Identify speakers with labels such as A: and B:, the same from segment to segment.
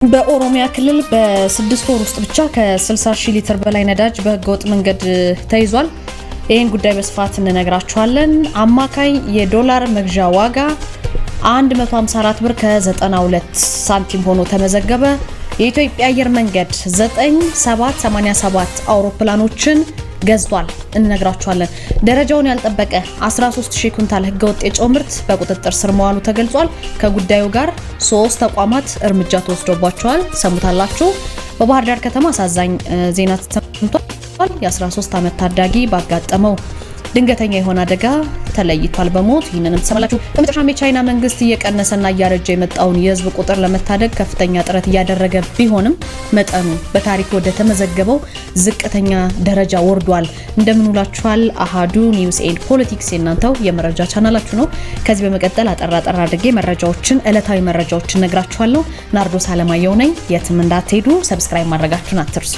A: በኦሮሚያ ክልል በ6 ወር ውስጥ ብቻ ከ60 ሺህ ሊትር በላይ ነዳጅ በህገወጥ መንገድ ተይዟል። ይህን ጉዳይ በስፋት እንነግራችኋለን። አማካይ የዶላር መግዣ ዋጋ 154 ብር ከ92 ሳንቲም ሆኖ ተመዘገበ። የኢትዮጵያ አየር መንገድ 9787 አውሮፕላኖችን ገዝቷል። እንነግራችኋለን። ደረጃውን ያልጠበቀ 13000 ኩንታል ህገወጥ የጨው ምርት በቁጥጥር ስር መዋሉ ተገልጿል። ከጉዳዩ ጋር 3 ተቋማት እርምጃ ተወስዶባቸዋል። ሰሙታላችሁ። በባህር ዳር ከተማ አሳዛኝ ዜና ተሰምቷል። የ13 ዓመት ታዳጊ ባጋጠመው ድንገተኛ የሆነ አደጋ ተለይቷል በሞት። ይህንንም ተሰማላችሁ። በመጨረሻም የቻይና መንግስት እየቀነሰና እያረጀ የመጣውን የህዝብ ቁጥር ለመታደግ ከፍተኛ ጥረት እያደረገ ቢሆንም መጠኑ በታሪክ ወደ ተመዘገበው ዝቅተኛ ደረጃ ወርዷል። እንደምንውላችኋል። አሃዱ ኒውስ ኤንድ ፖለቲክስ የናንተው የመረጃ ቻናላችሁ ነው። ከዚህ በመቀጠል አጠራ አድርጌ ዕለታዊ መረጃዎችን ነግራችኋለሁ። ናርዶስ አለማየሁ ነኝ። የትም እንዳትሄዱ፣ ሰብስክራይብ ማድረጋችሁን አትርሱ።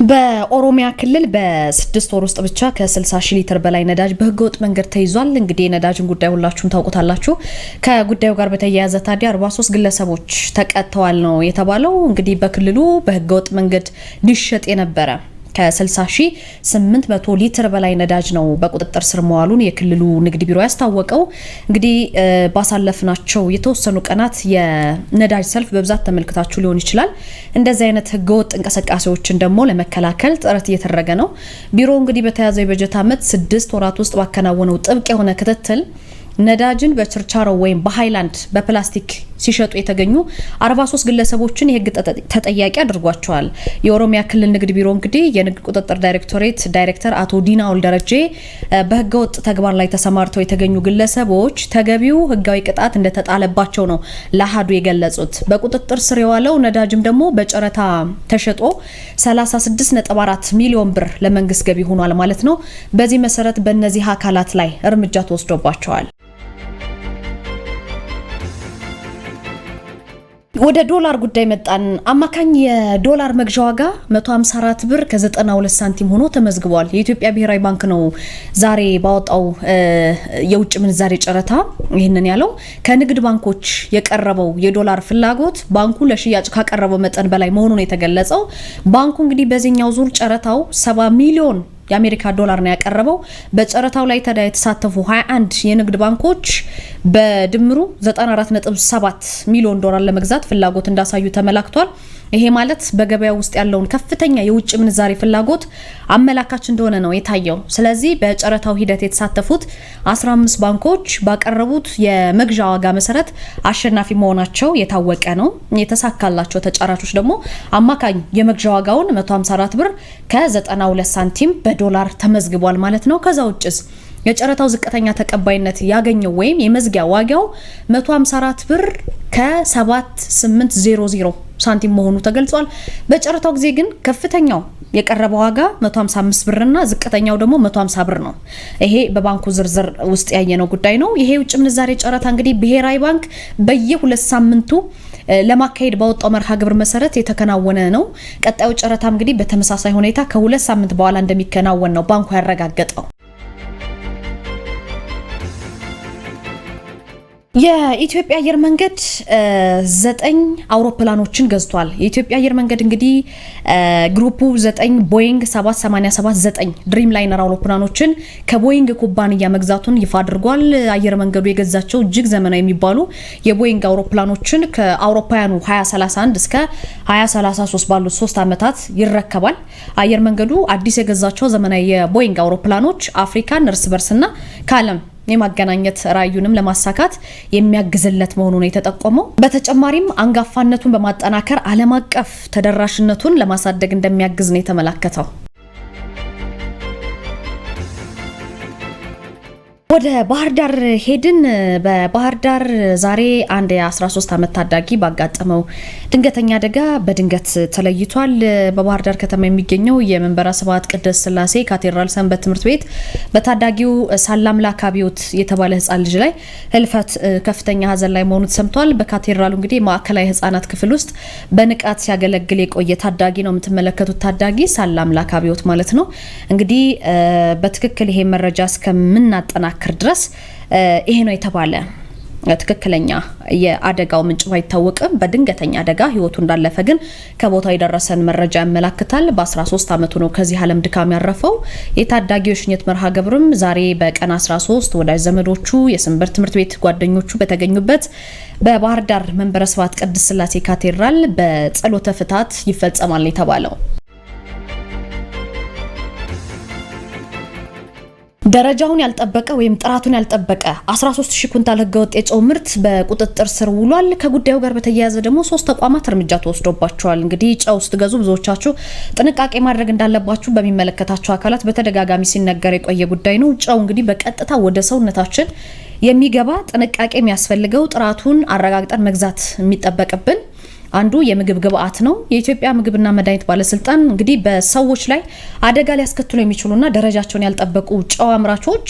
A: በኦሮሚያ ክልል በ6 ወር ውስጥ ብቻ ከ60 ሺህ ሊትር በላይ ነዳጅ በህገወጥ መንገድ ተይዟል። እንግዲህ የነዳጅን ጉዳይ ሁላችሁም ታውቁታላችሁ። ከጉዳዩ ጋር በተያያዘ ታዲያ 43 ግለሰቦች ተቀጥተዋል ነው የተባለው። እንግዲህ በክልሉ በህገወጥ መንገድ ሊሸጥ የነበረ ከ60,800 ሊትር በላይ ነዳጅ ነው በቁጥጥር ስር መዋሉን የክልሉ ንግድ ቢሮ ያስታወቀው። እንግዲህ ባሳለፍናቸው የተወሰኑ ቀናት የነዳጅ ሰልፍ በብዛት ተመልክታችሁ ሊሆን ይችላል። እንደዚህ አይነት ህገወጥ እንቅስቃሴዎችን ደግሞ ለመከላከል ጥረት እየተደረገ ነው። ቢሮ እንግዲህ በተያዘው የበጀት ዓመት 6 ወራት ውስጥ ባከናወነው ጥብቅ የሆነ ክትትል ነዳጅን በችርቻሮ ወይም በሃይላንድ በፕላስቲክ ሲሸጡ የተገኙ 43 ግለሰቦችን የህግ ተጠያቂ አድርጓቸዋል። የኦሮሚያ ክልል ንግድ ቢሮ እንግዲህ የንግድ ቁጥጥር ዳይሬክቶሬት ዳይሬክተር አቶ ዲናውል ደረጀ በህገወጥ ተግባር ላይ ተሰማርተው የተገኙ ግለሰቦች ተገቢው ህጋዊ ቅጣት እንደተጣለባቸው ነው ለአሃዱ የገለጹት። በቁጥጥር ስር የዋለው ነዳጅም ደግሞ በጨረታ ተሸጦ 36.4 ሚሊዮን ብር ለመንግስት ገቢ ሆኗል ማለት ነው። በዚህ መሰረት በእነዚህ አካላት ላይ እርምጃ ተወስዶባቸዋል። ወደ ዶላር ጉዳይ መጣን። አማካኝ የዶላር መግዣ ዋጋ 154 ብር ከ92 ሳንቲም ሆኖ ተመዝግቧል። የኢትዮጵያ ብሔራዊ ባንክ ነው ዛሬ ባወጣው የውጭ ምንዛሬ ጨረታ ይህንን ያለው። ከንግድ ባንኮች የቀረበው የዶላር ፍላጎት ባንኩ ለሽያጭ ካቀረበው መጠን በላይ መሆኑን የተገለጸው። ባንኩ እንግዲህ በዚህኛው ዙር ጨረታው 70 ሚሊዮን የአሜሪካ ዶላር ነው ያቀረበው። በጨረታው ላይ ታዲያ የተሳተፉ 21 የንግድ ባንኮች በድምሩ 94.7 ሚሊዮን ዶላር ለመግዛት ፍላጎት እንዳሳዩ ተመላክቷል። ይሄ ማለት በገበያው ውስጥ ያለውን ከፍተኛ የውጭ ምንዛሬ ፍላጎት አመላካች እንደሆነ ነው የታየው። ስለዚህ በጨረታው ሂደት የተሳተፉት 15 ባንኮች ባቀረቡት የመግዣ ዋጋ መሰረት አሸናፊ መሆናቸው የታወቀ ነው። የተሳካላቸው ተጫራቾች ደግሞ አማካኝ የመግዣ ዋጋውን 154 ብር ከ92 ሳንቲም በዶላር ተመዝግቧል ማለት ነው። ከዛ ውጭስ የጨረታው ዝቅተኛ ተቀባይነት ያገኘው ወይም የመዝጊያ ዋጋው 154 ብር ከ7800 ሳንቲም መሆኑ ተገልጿል። በጨረታው ጊዜ ግን ከፍተኛው የቀረበ ዋጋ 155 ብርና ዝቅተኛው ደግሞ 150 ብር ነው። ይሄ በባንኩ ዝርዝር ውስጥ ያየነው ጉዳይ ነው። ይሄ ውጭ ምንዛሬ ጨረታ እንግዲህ ብሔራዊ ባንክ በየ2 ሳምንቱ ለማካሄድ ባወጣው መርሃ ግብር መሰረት የተከናወነ ነው። ቀጣዩ ጨረታ እንግዲህ በተመሳሳይ ሁኔታ ከ2 ሳምንት በኋላ እንደሚከናወን ነው ባንኩ ያረጋገጠው። የኢትዮጵያ አየር መንገድ 9 አውሮፕላኖችን ገዝቷል። የኢትዮጵያ አየር መንገድ እንግዲህ ግሩፑ 9 ቦይንግ 787-9 ድሪም ላይነር አውሮፕላኖችን ከቦይንግ ኩባንያ መግዛቱን ይፋ አድርጓል። አየር መንገዱ የገዛቸው እጅግ ዘመናዊ የሚባሉ የቦይንግ አውሮፕላኖችን ከአውሮፓውያኑ 2031 እስከ 2033 ባሉት 3 ዓመታት ይረከባል። አየር መንገዱ አዲስ የገዛቸው ዘመናዊ የቦይንግ አውሮፕላኖች አፍሪካን እርስ በርስና ከዓለም የማገናኘት ራዕዩንም ለማሳካት የሚያግዝለት መሆኑን የተጠቆመው። በተጨማሪም አንጋፋነቱን በማጠናከር ዓለም አቀፍ ተደራሽነቱን ለማሳደግ እንደሚያግዝ ነው የተመላከተው። ወደ ባህር ዳር ሄድን። በባህር ዳር ዛሬ አንድ የ13 ዓመት ታዳጊ ባጋጠመው ድንገተኛ አደጋ በድንገት ተለይቷል። በባህር ዳር ከተማ የሚገኘው የመንበረ ስብሐት ቅድስት ሥላሴ ካቴድራል ሰንበት ትምህርት ቤት በታዳጊው ሳላምላክ አብዮት የተባለ ህፃን ልጅ ላይ ህልፈት ከፍተኛ ሀዘን ላይ መሆኑ ተሰምቷል። በካቴድራሉ እንግዲህ ማዕከላዊ ህፃናት ክፍል ውስጥ በንቃት ሲያገለግል የቆየ ታዳጊ ነው የምትመለከቱት። ታዳጊ ሳላምላክ አብዮት ማለት ነው። እንግዲህ በትክክል ይሄ መረጃ እስከምናጠናክር ድረስ ይሄ ነው የተባለ ትክክለኛ የአደጋው ምንጭ ባይታወቅም በድንገተኛ አደጋ ህይወቱ እንዳለፈ ግን ከቦታው የደረሰን መረጃ ያመላክታል። በ13 ዓመቱ ነው ከዚህ ዓለም ድካም ያረፈው። የታዳጊው ሽኝት መርሃ ግብርም ዛሬ በቀን 13 ወዳጅ ዘመዶቹ፣ የሰንበት ትምህርት ቤት ጓደኞቹ በተገኙበት በባህር ዳር መንበረ ስብሐት ቅድስት ሥላሴ ካቴድራል በጸሎተ ፍትሐት ይፈጸማል የተባለው። ደረጃውን ያልጠበቀ ወይም ጥራቱን ያልጠበቀ 13000 ኩንታል ህገወጥ የጨው ምርት በቁጥጥር ስር ውሏል። ከጉዳዩ ጋር በተያያዘ ደግሞ 3 ተቋማት እርምጃ ተወስዶባቸዋል። እንግዲህ ጨው ስትገዙ ብዙዎቻችሁ ጥንቃቄ ማድረግ እንዳለባችሁ በሚመለከታቸው አካላት በተደጋጋሚ ሲነገር የቆየ ጉዳይ ነው። ጨው እንግዲህ በቀጥታ ወደ ሰውነታችን የሚገባ ጥንቃቄ የሚያስፈልገው ጥራቱን አረጋግጠን መግዛት የሚጠበቅብን አንዱ የምግብ ግብአት ነው። የኢትዮጵያ ምግብና መድኃኒት ባለስልጣን እንግዲህ በሰዎች ላይ አደጋ ሊያስከትሉ የሚችሉና ደረጃቸውን ያልጠበቁ ጨው አምራቾች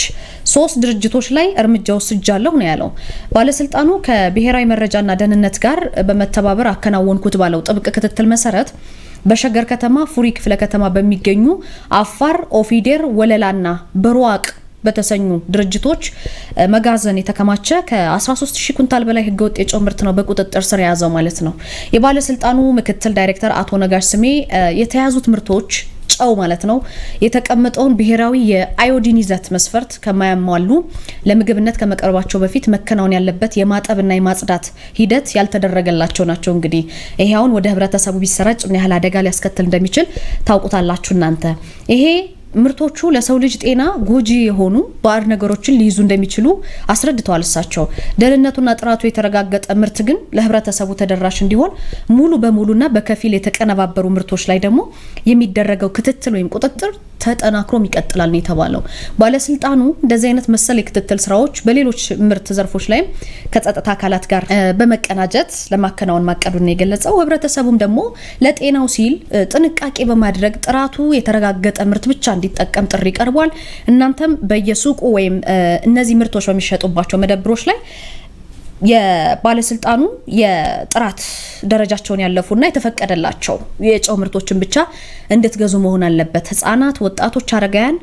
A: 3 ድርጅቶች ላይ እርምጃ ወስጃለሁ ነው ያለው። ባለስልጣኑ ከብሔራዊ መረጃና ደህንነት ጋር በመተባበር አከናወንኩት ባለው ጥብቅ ክትትል መሰረት በሸገር ከተማ ፉሪ ክፍለ ከተማ በሚገኙ አፋር፣ ኦፊዴር፣ ወለላና በሩዋቅ በተሰኙ ድርጅቶች መጋዘን የተከማቸ ከ13000 ኩንታል በላይ ህገወጥ የጨው ምርት ነው በቁጥጥር ስር የያዘው ማለት ነው። የባለስልጣኑ ምክትል ዳይሬክተር አቶ ነጋሽ ስሜ የተያዙት ምርቶች ጨው ማለት ነው የተቀመጠውን ብሔራዊ የአዮዲን ይዘት መስፈርት ከማያሟሉ ለምግብነት ከመቀረባቸው በፊት መከናወን ያለበት የማጠብና የማጽዳት ሂደት ያልተደረገላቸው ናቸው። እንግዲህ ይሄውን ወደ ህብረተሰቡ ቢሰራጭ ምን ያህል አደጋ ሊያስከትል እንደሚችል ታውቁታላችሁ እናንተ። ይሄ ምርቶቹ ለሰው ልጅ ጤና ጎጂ የሆኑ ባዕድ ነገሮችን ሊይዙ እንደሚችሉ አስረድተዋል። እሳቸው ደህንነቱና ጥራቱ የተረጋገጠ ምርት ግን ለህብረተሰቡ ተደራሽ እንዲሆን ሙሉ በሙሉና በከፊል የተቀነባበሩ ምርቶች ላይ ደግሞ የሚደረገው ክትትል ወይም ቁጥጥር ተጠናክሮም ይቀጥላል ነው የተባለው። ባለስልጣኑ እንደዚህ አይነት መሰል የክትትል ስራዎች በሌሎች ምርት ዘርፎች ላይም ከጸጥታ አካላት ጋር በመቀናጀት ለማከናወን ማቀዱን ነው የገለጸው። ህብረተሰቡም ደግሞ ለጤናው ሲል ጥንቃቄ በማድረግ ጥራቱ የተረጋገጠ ምርት ብቻ እንዲጠቀም ጥሪ ቀርቧል። እናንተም በየሱቁ ወይም እነዚህ ምርቶች በሚሸጡባቸው መደብሮች ላይ የባለስልጣኑ የጥራት ደረጃቸውን ያለፉና የተፈቀደላቸው የጨው ምርቶችን ብቻ እንድትገዙ መሆን አለበት። ህፃናት፣ ወጣቶች፣ አረጋውያን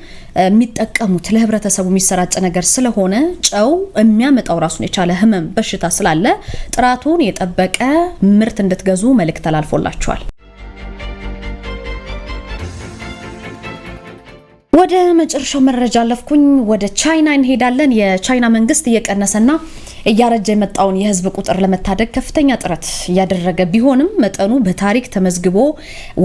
A: የሚጠቀሙት ለህብረተሰቡ የሚሰራጭ ነገር ስለሆነ ጨው የሚያመጣው ራሱን የቻለ ህመም፣ በሽታ ስላለ ጥራቱን የጠበቀ ምርት እንድትገዙ መልእክት ተላልፎላቸዋል። ወደ መጨረሻው መረጃ አለፍኩኝ። ወደ ቻይና እንሄዳለን። የቻይና መንግስት እየቀነሰና እያረጀ የመጣውን የህዝብ ቁጥር ለመታደግ ከፍተኛ ጥረት እያደረገ ቢሆንም መጠኑ በታሪክ ተመዝግቦ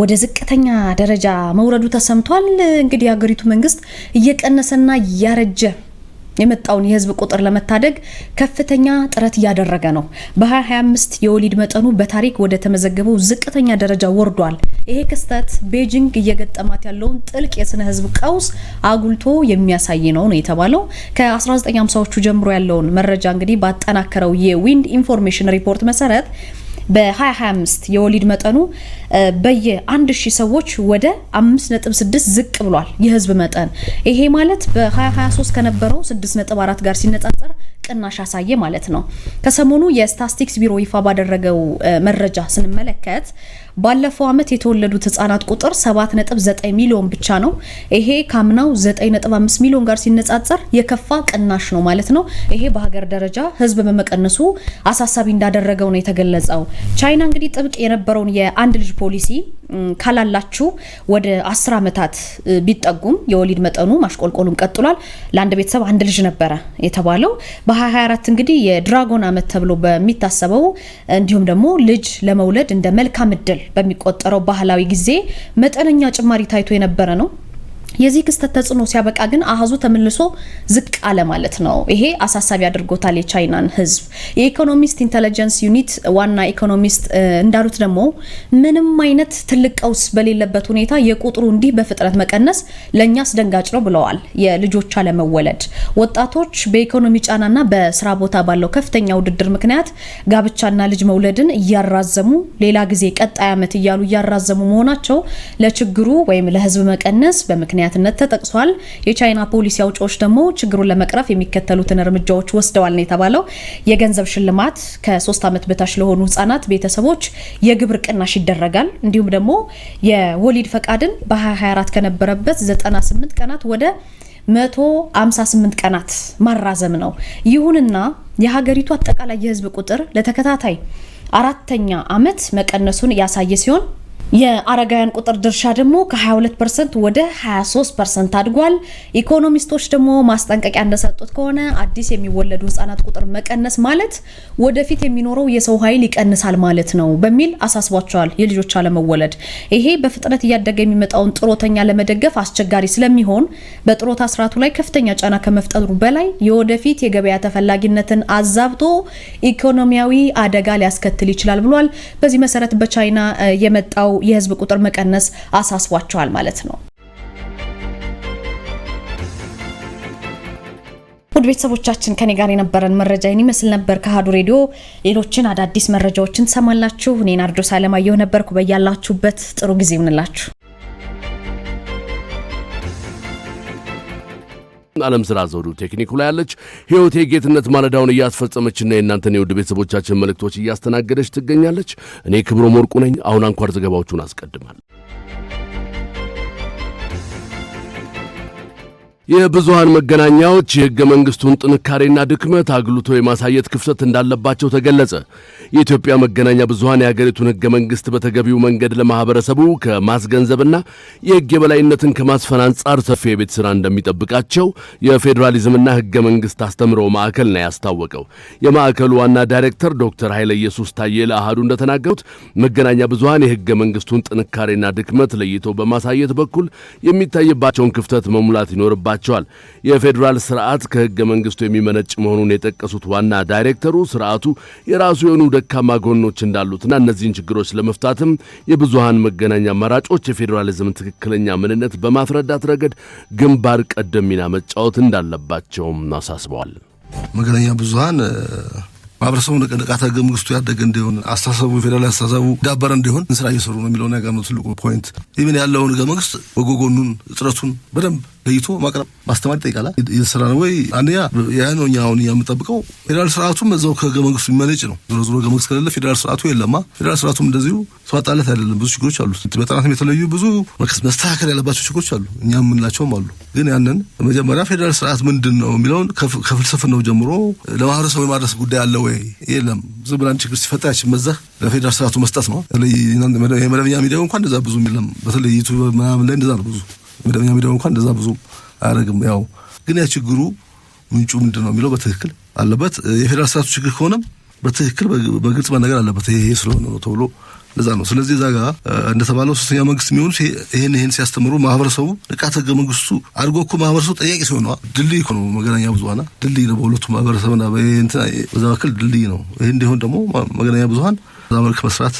A: ወደ ዝቅተኛ ደረጃ መውረዱ ተሰምቷል። እንግዲህ የሀገሪቱ መንግስት እየቀነሰና እያረጀ የመጣውን የህዝብ ቁጥር ለመታደግ ከፍተኛ ጥረት እያደረገ ነው። በ2025 የወሊድ መጠኑ በታሪክ ወደ ተመዘገበው ዝቅተኛ ደረጃ ወርዷል። ይሄ ክስተት ቤጂንግ እየገጠማት ያለውን ጥልቅ የስነ ህዝብ ቀውስ አጉልቶ የሚያሳይ ነው የተባለው። ከ1950ዎቹ ጀምሮ ያለውን መረጃ እንግዲህ ባጠናከረው የዊንድ ኢንፎርሜሽን ሪፖርት መሰረት በ2025 የወሊድ መጠኑ በየ1000 ሰዎች ወደ 5.6 ዝቅ ብሏል የህዝብ መጠን። ይሄ ማለት በ2023 ከነበረው 6.4 ጋር ሲነጻጸር ቅናሽ ያሳየ ማለት ነው። ከሰሞኑ የስታቲስቲክስ ቢሮ ይፋ ባደረገው መረጃ ስንመለከት ባለፈው አመት የተወለዱት ህጻናት ቁጥር 7.9 ሚሊዮን ብቻ ነው። ይሄ ካምናው 9.5 ሚሊዮን ጋር ሲነጻጸር የከፋ ቅናሽ ነው ማለት ነው። ይሄ በሀገር ደረጃ ህዝብ በመቀነሱ አሳሳቢ እንዳደረገው ነው የተገለጸው። ቻይና እንግዲህ ጥብቅ የነበረውን የአንድ ልጅ ፖሊሲ ካላላችሁ ወደ 10 አመታት ቢጠጉም የወሊድ መጠኑ ማሽቆልቆሉን ቀጥሏል። ለአንድ ቤተሰብ አንድ ልጅ ነበረ የተባለው። በ2024 እንግዲህ የድራጎን አመት ተብሎ በሚታሰበው እንዲሁም ደግሞ ልጅ ለመውለድ እንደ መልካም እድል በሚቆጠረው ባህላዊ ጊዜ መጠነኛ ጭማሪ ታይቶ የነበረ ነው። የዚህ ክስተት ተጽዕኖ ሲያበቃ ግን አሃዙ ተመልሶ ዝቅ አለ ማለት ነው። ይሄ አሳሳቢ አድርጎታል የቻይናን ህዝብ። የኢኮኖሚስት ኢንተለጀንስ ዩኒት ዋና ኢኮኖሚስት እንዳሉት ደግሞ ምንም አይነት ትልቅ ቀውስ በሌለበት ሁኔታ የቁጥሩ እንዲህ በፍጥነት መቀነስ ለኛ አስደንጋጭ ነው ብለዋል። የልጆች አለመወለድ ወጣቶች በኢኮኖሚ ጫናና በስራ ቦታ ባለው ከፍተኛ ውድድር ምክንያት ጋብቻና ልጅ መውለድን እያራዘሙ ሌላ ጊዜ ቀጣይ ዓመት እያሉ እያራዘሙ መሆናቸው ለችግሩ ወይም ለህዝብ መቀነስ በምክንያት ተጠቅሷል። የቻይና ፖሊሲ አውጪዎች ደግሞ ችግሩን ለመቅረፍ የሚከተሉትን እርምጃዎች ወስደዋል ነው የተባለው። የገንዘብ ሽልማት ከ3 ዓመት በታች ለሆኑ ህጻናት ቤተሰቦች የግብር ቅናሽ ይደረጋል። እንዲሁም ደግሞ የወሊድ ፈቃድን በ2024 ከነበረበት 98 ቀናት ወደ 158 ቀናት ማራዘም ነው። ይሁንና የሀገሪቱ አጠቃላይ የህዝብ ቁጥር ለተከታታይ 4ኛ ዓመት መቀነሱን ያሳየ ሲሆን የአረጋውያን ቁጥር ድርሻ ደግሞ ከ22% ወደ 23% አድጓል። ኢኮኖሚስቶች ደግሞ ማስጠንቀቂያ እንደሰጡት ከሆነ አዲስ የሚወለዱ ህጻናት ቁጥር መቀነስ ማለት ወደፊት የሚኖረው የሰው ኃይል ይቀንሳል ማለት ነው በሚል አሳስቧቸዋል። የልጆች አለመወለድ ይሄ በፍጥነት እያደገ የሚመጣውን ጥሮተኛ ለመደገፍ አስቸጋሪ ስለሚሆን በጥሮታ ስርዓቱ ላይ ከፍተኛ ጫና ከመፍጠሩ በላይ የወደፊት የገበያ ተፈላጊነትን አዛብቶ ኢኮኖሚያዊ አደጋ ሊያስከትል ይችላል ብሏል። በዚህ መሰረት በቻይና የመጣው የህዝብ ቁጥር መቀነስ አሳስቧቸዋል ማለት ነው። ውድ ቤተሰቦቻችን ከኔ ጋር የነበረን መረጃ ይመስል ነበር። ከአሀዱ ሬዲዮ ሌሎችን አዳዲስ መረጃዎችን ሰማላችሁ። እኔ ናርዶስ አለማየሁ ነበርኩ። በያላችሁበት ጥሩ ጊዜ ይሁንላችሁ።
B: ዓለም ስራ ዘውዱ ቴክኒኩ ላይ ያለች ህይወቴ ጌትነት ማለዳውን እያስፈጸመችና የእናንተን የውድ ቤተሰቦቻችን መልእክቶች እያስተናገደች ትገኛለች። እኔ ክብሮም ወርቁ ነኝ። አሁን አንኳር ዘገባዎቹን አስቀድማል። የብዙሃን መገናኛዎች የህገ መንግስቱን ጥንካሬና ድክመት አግሉቶ የማሳየት ክፍተት እንዳለባቸው ተገለጸ። የኢትዮጵያ መገናኛ ብዙሃን የሀገሪቱን ህገ መንግስት በተገቢው መንገድ ለማህበረሰቡ ከማስገንዘብና የህግ የበላይነትን ከማስፈን አንጻር ሰፊ የቤት ስራ እንደሚጠብቃቸው የፌዴራሊዝምና ህገ መንግስት አስተምሮ ማዕከል ነው ያስታወቀው። የማዕከሉ ዋና ዳይሬክተር ዶክተር ኃይለ ኢየሱስ ታዬ ለአሃዱ እንደተናገሩት መገናኛ ብዙሃን የህገ መንግስቱን ጥንካሬና ድክመት ለይተው በማሳየት በኩል የሚታይባቸውን ክፍተት መሙላት ይኖርባቸዋል። የፌዴራል ስርዓት ከህገ መንግስቱ የሚመነጭ መሆኑን የጠቀሱት ዋና ዳይሬክተሩ ስርዓቱ የራሱ የሆኑ ደካማ ጎኖች እንዳሉትና እነዚህን ችግሮች ለመፍታትም የብዙሃን መገናኛ አማራጮች የፌዴራሊዝም ትክክለኛ ምንነት በማስረዳት ረገድ ግንባር ቀደም ሚና መጫወት እንዳለባቸውም አሳስበዋል።
C: መገናኛ ብዙሃን ማህበረሰቡ ንቃተ ህገ መንግስቱ ያደገ እንዲሆን አስተሳሰቡ ፌዴራል አስተሳሰቡ ዳበረ እንዲሆን ስራ እየሰሩ ነው የሚለው ነገር ነው ትልቁ ፖይንት። ኢቭን ያለውን ህገ መንግስት በጎጎኑን እጥረቱን በደንብ ለይቶ ማቅረብ ማስተማር ይጠይቃል። እየሰራ ነው ወይ? አንደኛ ያነው አሁን የምንጠብቀው ፌዴራል ስርዓቱም እዛው ከህገ መንግስቱ የሚመነጭ ነው። ዞሮ ህገ መንግስት ከሌለ ፌዴራል ስርዓቱ የለማ። ፌዴራል ስርዓቱም እንደዚሁ ተዋጣለት አይደለም። ብዙ ችግሮች አሉት። በጥናት የተለዩ ብዙ መስተካከል ያለባቸው ችግሮች አሉ። እኛም የምንላቸውም አሉ። ግን ያንን መጀመሪያ ፌዴራል ስርዓት ምንድን ነው የሚለውን ከፍልስፍናው ጀምሮ ለማህበረሰቡ የማድረስ ጉዳይ አለ ወይ የለም። ዝም ብለን ችግር ሲፈጠር ያችመዘህ ለፌዴራል ስርዓቱ መስጠት ነው። የመደበኛ ሚዲያው እንኳን እንደዛ ብዙ የሚለም በተለይ ዩቲዩብ ምናምን ላይ እንደዛ ነው ብዙ መደበኛ ሚዲያው እንኳን እንደዛ ብዙ አያደርግም። ያው ግን ያ ችግሩ ምንጩ ምንድነው የሚለው በትክክል አለበት። የፌዴራል ስርዓቱ ችግር ከሆነም በትክክል በግልጽ መነገር አለበት። ይሄ ስለሆነ ነው ተብሎ ለዛ ነው። ስለዚህ እዛ ጋር እንደተባለው ሶስተኛ መንግስት የሚሆኑ ይሄን ሲያስተምሩ ማህበረሰቡ ንቃተ ህገ መንግስቱ አድርጎ እኮ ማህበረሰቡ ጠያቂ ሲሆን ነው። ድልድይ እኮ ነው መገናኛ ብዙሃን ድልድይ ነው። በሁለቱ ማህበረሰብና በዛ በኩል ድልድይ ነው። ይሄ እንዲሆን ደግሞ መገናኛ ብዙሃን ዛመልክ መስራት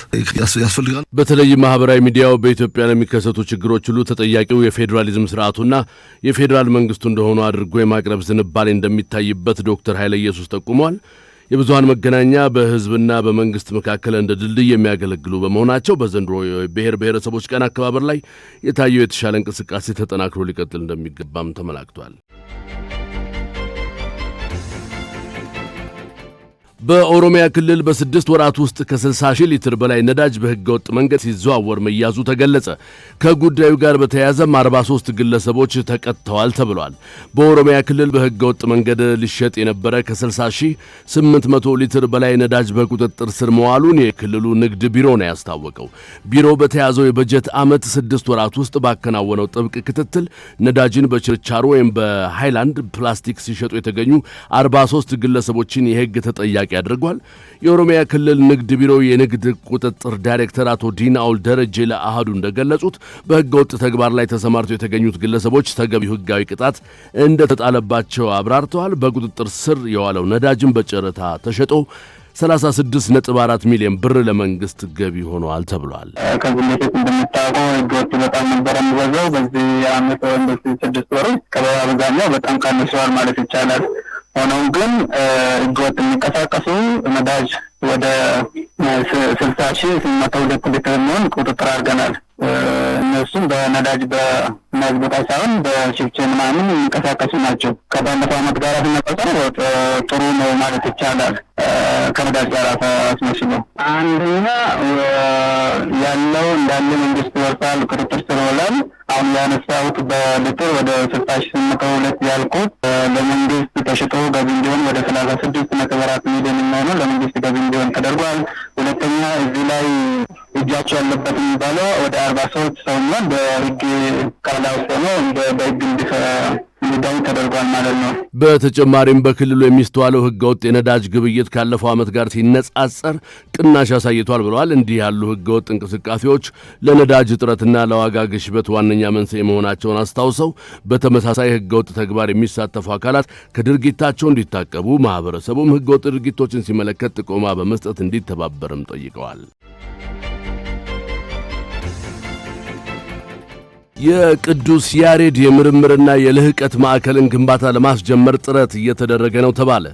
C: ያስፈልጋል።
B: በተለይ ማህበራዊ ሚዲያው በኢትዮጵያ ለሚከሰቱ ችግሮች ሁሉ ተጠያቂው የፌዴራሊዝም ስርዓቱና የፌዴራል መንግስቱ እንደሆኑ አድርጎ የማቅረብ ዝንባሌ እንደሚታይበት ዶክተር ኃይለ ኢየሱስ ጠቁመዋል። የብዙሃን መገናኛ በህዝብና በመንግስት መካከል እንደ ድልድይ የሚያገለግሉ በመሆናቸው በዘንድሮ የብሔር ብሔረሰቦች ቀን አከባበር ላይ የታየው የተሻለ እንቅስቃሴ ተጠናክሮ ሊቀጥል እንደሚገባም ተመላክቷል። በኦሮሚያ ክልል በ6 ወራት ውስጥ ከ60 ሺህ ሊትር በላይ ነዳጅ በህገወጥ መንገድ ሲዘዋወር መያዙ ተገለጸ። ከጉዳዩ ጋር በተያያዘም 43 ግለሰቦች ተቀጥተዋል ተብሏል። በኦሮሚያ ክልል በህገወጥ መንገድ ሊሸጥ የነበረ ከ60,800 ሊትር በላይ ነዳጅ በቁጥጥር ስር መዋሉን የክልሉ ንግድ ቢሮ ነው ያስታወቀው። ቢሮው በተያዘው የበጀት ዓመት 6 ወራት ውስጥ ባከናወነው ጥብቅ ክትትል ነዳጅን በችርቻሮ ወይም በሃይላንድ ፕላስቲክ ሲሸጡ የተገኙ 43 ግለሰቦችን የህግ ተጠያቂ ማስጠንቀቂያ አድርጓል። የኦሮሚያ ክልል ንግድ ቢሮ የንግድ ቁጥጥር ዳይሬክተር አቶ ዲናውል ደረጀ ለአሃዱ እንደገለጹት በህገወጥ ተግባር ላይ ተሰማርተው የተገኙት ግለሰቦች ተገቢው ህጋዊ ቅጣት እንደተጣለባቸው አብራርተዋል። በቁጥጥር ስር የዋለው ነዳጅም በጨረታ ተሸጦ 36.4 ሚሊዮን ብር ለመንግስት ገቢ ሆኗል ተብሏል።
D: ከዚህ በፊት እንደምታውቀው ህገወጥ በጣም ነበር የሚበዛው። በዚህ ዓመት በዚህ 6 ወር ከበአብዛኛው በጣም ቀንሷል ማለት ይቻላል። ሆኖም ግን ህገወጥ የሚንቀሳቀሱ ነዳጅ ወደ 60,802 ሊትር የሚሆን ቁጥጥር አድርገናል። እነሱም በነዳጅ በማዝበጣ ሳይሆን በሽፍቼን ምናምን የሚንቀሳቀሱ ናቸው። ከባለፈው ዓመት ጋር ሲነጻጸር ጥሩ ነው ማለት ይቻላል። ከነዳጅ ጋር አስመስሎ አንደኛ ያለው እንዳለ መንግስት ይወርሳል፣ ቁጥጥር ስር ይውላል። አሁን ያነሳሁት በሊትር ወደ 60,802 ያልኩት ለመንግስት ተሽጦ ገቢ እንዲሆን ወደ 36.4 ሚሊዮን የሚሆነው ለመንግስት ገቢ እንዲሆን ተደርጓል። ሁለተኛ እዚህ ላይ እጃቸው ያለበት የሚባለው ወደ 40 ሰዎች ሰውና በህግ ቃል አውጥተው በህግ እንዲዳኝ ተደርጓል ማለት ነው።
B: በተጨማሪም በክልሉ የሚስተዋለው ህገወጥ የነዳጅ ግብይት ካለፈው ዓመት ጋር ሲነጻጸር ቅናሽ አሳይቷል ብለዋል። እንዲህ ያሉ ህገወጥ እንቅስቃሴዎች ለነዳጅ እጥረትና ለዋጋ ግሽበት ዋነኛ መንስኤ መሆናቸውን አስታውሰው በተመሳሳይ ህገወጥ ተግባር የሚሳተፉ አካላት ከድርጊታቸው እንዲታቀቡ፣ ማህበረሰቡም ህገወጥ ድርጊቶችን ሲመለከት ጥቆማ በመስጠት እንዲተባበርም ጠይቀዋል። የቅዱስ ያሬድ የምርምርና የልህቀት ማዕከልን ግንባታ ለማስጀመር ጥረት እየተደረገ ነው ተባለ።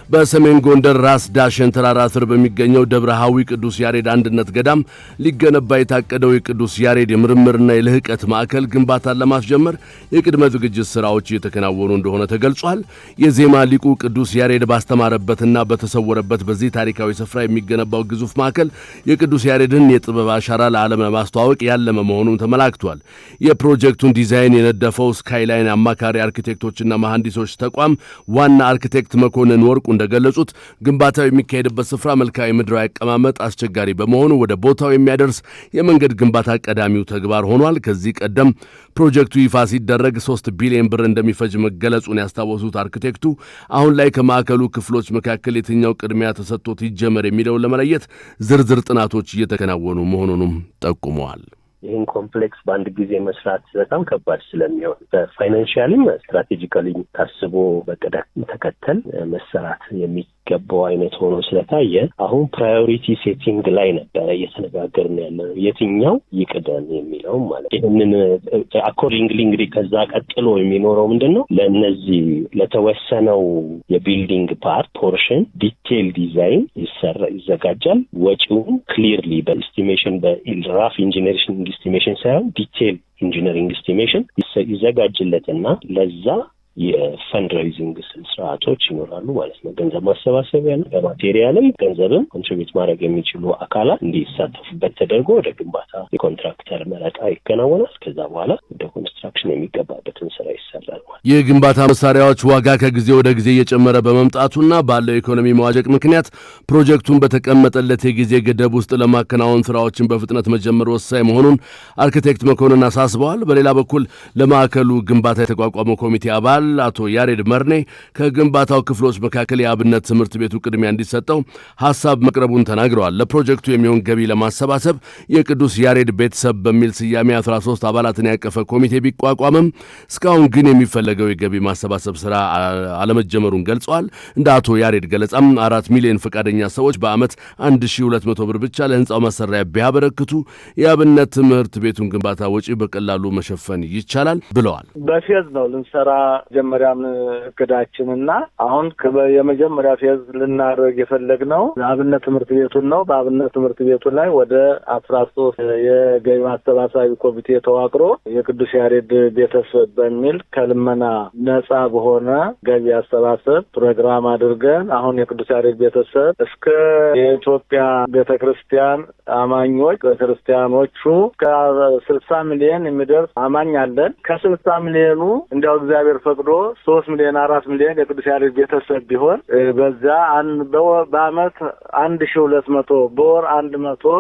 B: በሰሜን ጎንደር ራስ ዳሸን ተራራ ስር በሚገኘው ደብረ ሐዊ ቅዱስ ያሬድ አንድነት ገዳም ሊገነባ የታቀደው የቅዱስ ያሬድ የምርምርና የልህቀት ማዕከል ግንባታን ለማስጀመር የቅድመ ዝግጅት ሥራዎች እየተከናወኑ እንደሆነ ተገልጿል። የዜማ ሊቁ ቅዱስ ያሬድ ባስተማረበትና በተሰወረበት በዚህ ታሪካዊ ስፍራ የሚገነባው ግዙፍ ማዕከል የቅዱስ ያሬድን የጥበብ አሻራ ለዓለም ለማስተዋወቅ ያለመ መሆኑን ተመላክቷል። የፕሮጀክቱን ዲዛይን የነደፈው ስካይላይን አማካሪ አርኪቴክቶችና መሐንዲሶች ተቋም ዋና አርኪቴክት መኮንን ወርቁ እንደገለጹት ግንባታው የሚካሄድበት ስፍራ መልክዓ ምድራዊ አቀማመጥ አስቸጋሪ በመሆኑ ወደ ቦታው የሚያደርስ የመንገድ ግንባታ ቀዳሚው ተግባር ሆኗል። ከዚህ ቀደም ፕሮጀክቱ ይፋ ሲደረግ 3 ቢሊዮን ብር እንደሚፈጅ መገለጹን ያስታወሱት አርኪቴክቱ አሁን ላይ ከማዕከሉ ክፍሎች መካከል የትኛው ቅድሚያ ተሰጥቶት ይጀመር የሚለውን ለመለየት ዝርዝር ጥናቶች እየተከናወኑ መሆኑንም ጠቁመዋል።
E: ይህን ኮምፕሌክስ በአንድ ጊዜ መስራት በጣም ከባድ ስለሚሆን በፋይናንሻሊም ስትራቴጂካሊ ታስቦ በቅደም ተከተል መሰራት የሚገባው አይነት ሆኖ ስለታየ አሁን ፕራዮሪቲ ሴቲንግ ላይ ነበረ እየተነጋገርን ያለነው የትኛው ይቅደም የሚለው ማለት። ይህንን አኮርዲንግሊ እንግዲህ ከዛ ቀጥሎ የሚኖረው ምንድነው ለነዚህ ለተወሰነው የቢልዲንግ ፓርት ፖርሽን ዲቴይል ዲዛይን ይዘጋጃል። ወጪውን ክሊርሊ በኤስቲሜሽን በራፍ ኢንጂነሪንግ ኤስቲሜሽን ሳይሆን ዲቴይል ኢንጂነሪንግ ኤስቲሜሽን ይዘጋጅለትና ለዛ የፈንድራይዚንግ ስርዓቶች ይኖራሉ ማለት ነው። ገንዘብ ማሰባሰቢያ ነው። በማቴሪያልም ገንዘብም ኮንትሪቢዩት ማድረግ የሚችሉ አካላት እንዲሳተፉበት ተደርጎ ወደ ግንባታ የኮንትራክተር መረጣ ይከናወናል። ከዛ በኋላ ወደ ኮንስትራክሽን የሚገባበትን ስራ ይሰራል ማለት።
B: የግንባታ መሳሪያዎች ዋጋ ከጊዜ ወደ ጊዜ እየጨመረ በመምጣቱና ባለው ኢኮኖሚ መዋዠቅ ምክንያት ፕሮጀክቱን በተቀመጠለት የጊዜ ገደብ ውስጥ ለማከናወን ስራዎችን በፍጥነት መጀመር ወሳኝ መሆኑን አርኪቴክት መኮንን አሳስበዋል። በሌላ በኩል ለማዕከሉ ግንባታ የተቋቋመው ኮሚቴ አባል አቶ ያሬድ መርኔ ከግንባታው ክፍሎች መካከል የአብነት ትምህርት ቤቱ ቅድሚያ እንዲሰጠው ሐሳብ መቅረቡን ተናግረዋል። ለፕሮጀክቱ የሚሆን ገቢ ለማሰባሰብ የቅዱስ ያሬድ ቤተሰብ በሚል ስያሜ 13 አባላትን ያቀፈ ኮሚቴ ቢቋቋምም እስካሁን ግን የሚፈለገው የገቢ ማሰባሰብ ስራ አለመጀመሩን ገልጸዋል። እንደ አቶ ያሬድ ገለጻም 4 ሚሊዮን ፈቃደኛ ሰዎች በአመት 1200 ብር ብቻ ለህንጻው መሰሪያ ቢያበረክቱ የአብነት ትምህርት ቤቱን ግንባታ ወጪ በቀላሉ መሸፈን ይቻላል ብለዋል።
F: በፌዝ ነው ልንሰራ መጀመሪያም እቅዳችንና አሁን የመጀመሪያ ፌዝ ልናደርግ የፈለግነው አብነት ትምህርት ቤቱን ነው። በአብነት ትምህርት ቤቱ ላይ ወደ 13 የገቢ ማሰባሰቢ ኮሚቴ ተዋቅሮ የቅዱስ ያሬድ ቤተሰብ በሚል ከልመና ነጻ በሆነ ገቢ አሰባሰብ ፕሮግራም አድርገን አሁን የቅዱስ ያሬድ ቤተሰብ እስከ የኢትዮጵያ ቤተክርስቲያን አማኞች ክርስቲያኖቹ ከ60 ሚሊዮን የሚደርስ አማኝ አለን። ከ60 ሚሊዮኑ እንዲያው እግዚአብሔር ፈቅዶ 3 ሚሊዮን 4 ሚሊዮን የቅዱስ ያሬድ ቤተሰብ ቢሆን በዛ በአመት 1200 በወር 100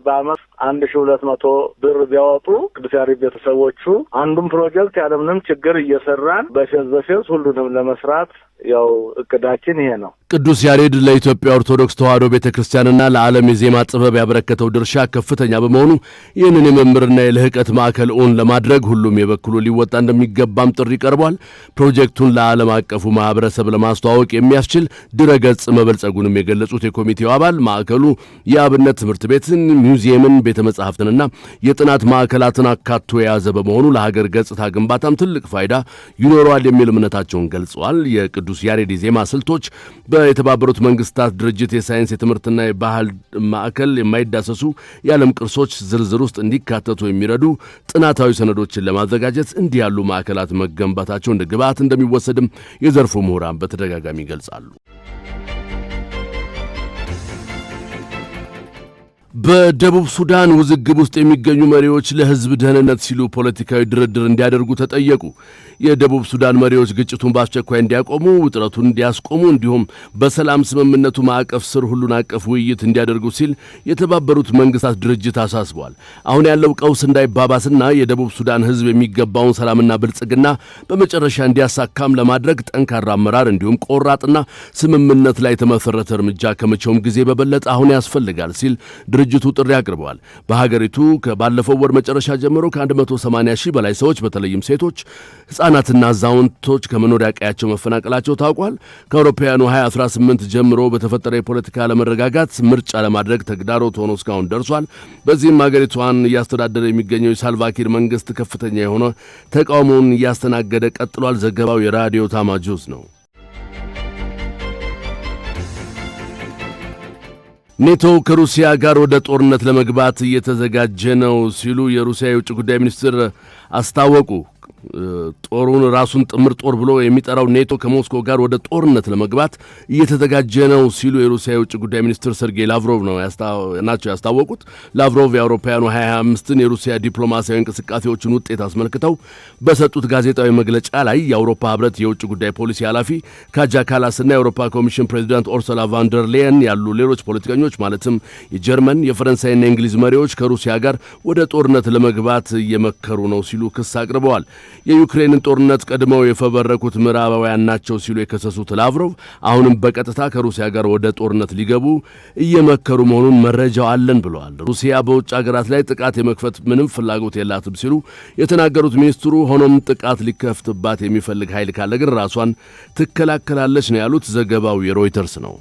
F: በአመት 1200 ብር ቢያወጡ ቅዱስ ያሬድ ቤተሰቦቹ አንዱን ፕሮጀክት ያለምንም ችግር እየሰራን በፌዝ ሁሉንም ለመስራት ያው እቅዳችን ይሄ ነው።
B: ቅዱስ ያሬድ ለኢትዮጵያ ኦርቶዶክስ ተዋሕዶ ቤተክርስቲያንና ለዓለም የዜማ ጥበብ ያበረከተው ድርሻ ከፍተኛ በመሆኑ ይህንን የመምህርና የልህቀት ማዕከል ኦን ለማድረግ ሁሉም የበኩሉ ሊወጣ እንደሚገባም ጥሪ ቀርቧል። ፕሮጀክቱን ለዓለም አቀፉ ማህበረሰብ ለማስተዋወቅ የሚያስችል ድረገጽ መበልጸጉንም የገለጹት የኮሚቴው አባል ማዕከሉ የአብነት ትምህርት ቤትን፣ ሚውዚየምን፣ ቤተ መጻሕፍትንና የጥናት ማዕከላትን አካቶ የያዘ በመሆኑ ለሀገር ገጽታ ግንባታም ትልቅ ፋይዳ ይኖረዋል የሚል እምነታቸውን ገልጸዋል። የቅዱስ ያሬድ የዜማ ስልቶች የተባበሩት መንግስታት ድርጅት የሳይንስ የትምህርትና የባህል ማዕከል የማይዳሰሱ የዓለም ቅርሶች ዝርዝር ውስጥ እንዲካተቱ የሚረዱ ጥናታዊ ሰነዶችን ለማዘጋጀት እንዲህ ያሉ ማዕከላት መገንባታቸው እንደ ግብዓት እንደሚወሰድም የዘርፉ ምሁራን በተደጋጋሚ ይገልጻሉ። በደቡብ ሱዳን ውዝግብ ውስጥ የሚገኙ መሪዎች ለህዝብ ደህንነት ሲሉ ፖለቲካዊ ድርድር እንዲያደርጉ ተጠየቁ። የደቡብ ሱዳን መሪዎች ግጭቱን በአስቸኳይ እንዲያቆሙ፣ ውጥረቱን እንዲያስቆሙ እንዲሁም በሰላም ስምምነቱ ማዕቀፍ ስር ሁሉን አቀፍ ውይይት እንዲያደርጉ ሲል የተባበሩት መንግስታት ድርጅት አሳስቧል። አሁን ያለው ቀውስ እንዳይባባስና የደቡብ ሱዳን ህዝብ የሚገባውን ሰላምና ብልጽግና በመጨረሻ እንዲያሳካም ለማድረግ ጠንካራ አመራር እንዲሁም ቆራጥና ስምምነት ላይ የተመሰረተ እርምጃ ከመቼውም ጊዜ በበለጠ አሁን ያስፈልጋል ሲል ድርጅቱ ጥሪ አቅርበዋል። በሀገሪቱ ከባለፈው ወር መጨረሻ ጀምሮ ከ180 ሺህ በላይ ሰዎች በተለይም ሴቶች፣ ሕፃናትና አዛውንቶች ከመኖሪያ ቀያቸው መፈናቀላቸው ታውቋል። ከአውሮፓውያኑ 2018 ጀምሮ በተፈጠረ የፖለቲካ አለመረጋጋት ምርጫ ለማድረግ ተግዳሮት ሆኖ እስካሁን ደርሷል። በዚህም ሀገሪቷን እያስተዳደረ የሚገኘው የሳልቫኪር መንግስት ከፍተኛ የሆነ ተቃውሞውን እያስተናገደ ቀጥሏል። ዘገባው የራዲዮ ታማጆስ ነው። ኔቶ ከሩሲያ ጋር ወደ ጦርነት ለመግባት እየተዘጋጀ ነው ሲሉ የሩሲያ የውጭ ጉዳይ ሚኒስትር አስታወቁ። ጦሩን ራሱን ጥምር ጦር ብሎ የሚጠራው ኔቶ ከሞስኮ ጋር ወደ ጦርነት ለመግባት እየተዘጋጀ ነው ሲሉ የሩሲያ የውጭ ጉዳይ ሚኒስትር ሰርጌይ ላቭሮቭ ናቸው ያስታወቁት። ላቭሮቭ የአውሮፓውያኑ 2025ን የሩሲያ ዲፕሎማሲያዊ እንቅስቃሴዎችን ውጤት አስመልክተው በሰጡት ጋዜጣዊ መግለጫ ላይ የአውሮፓ ህብረት የውጭ ጉዳይ ፖሊሲ ኃላፊ ካጃ ካላስና የአውሮፓ ኮሚሽን ፕሬዚዳንት ኡርሱላ ቫን ደር ሌየን ያሉ ሌሎች ፖለቲከኞች ማለትም የጀርመን የፈረንሳይና የእንግሊዝ መሪዎች ከሩሲያ ጋር ወደ ጦርነት ለመግባት እየመከሩ ነው ሲሉ ክስ አቅርበዋል። የዩክሬንን ጦርነት ቀድመው የፈበረኩት ምዕራባውያን ናቸው ሲሉ የከሰሱት ላቭሮቭ አሁንም በቀጥታ ከሩሲያ ጋር ወደ ጦርነት ሊገቡ እየመከሩ መሆኑን መረጃው አለን ብለዋል። ሩሲያ በውጭ ሀገራት ላይ ጥቃት የመክፈት ምንም ፍላጎት የላትም ሲሉ የተናገሩት ሚኒስትሩ ሆኖም ጥቃት ሊከፍትባት የሚፈልግ ኃይል ካለ ግን ራሷን ትከላከላለች ነው ያሉት። ዘገባው የሮይተርስ ነው።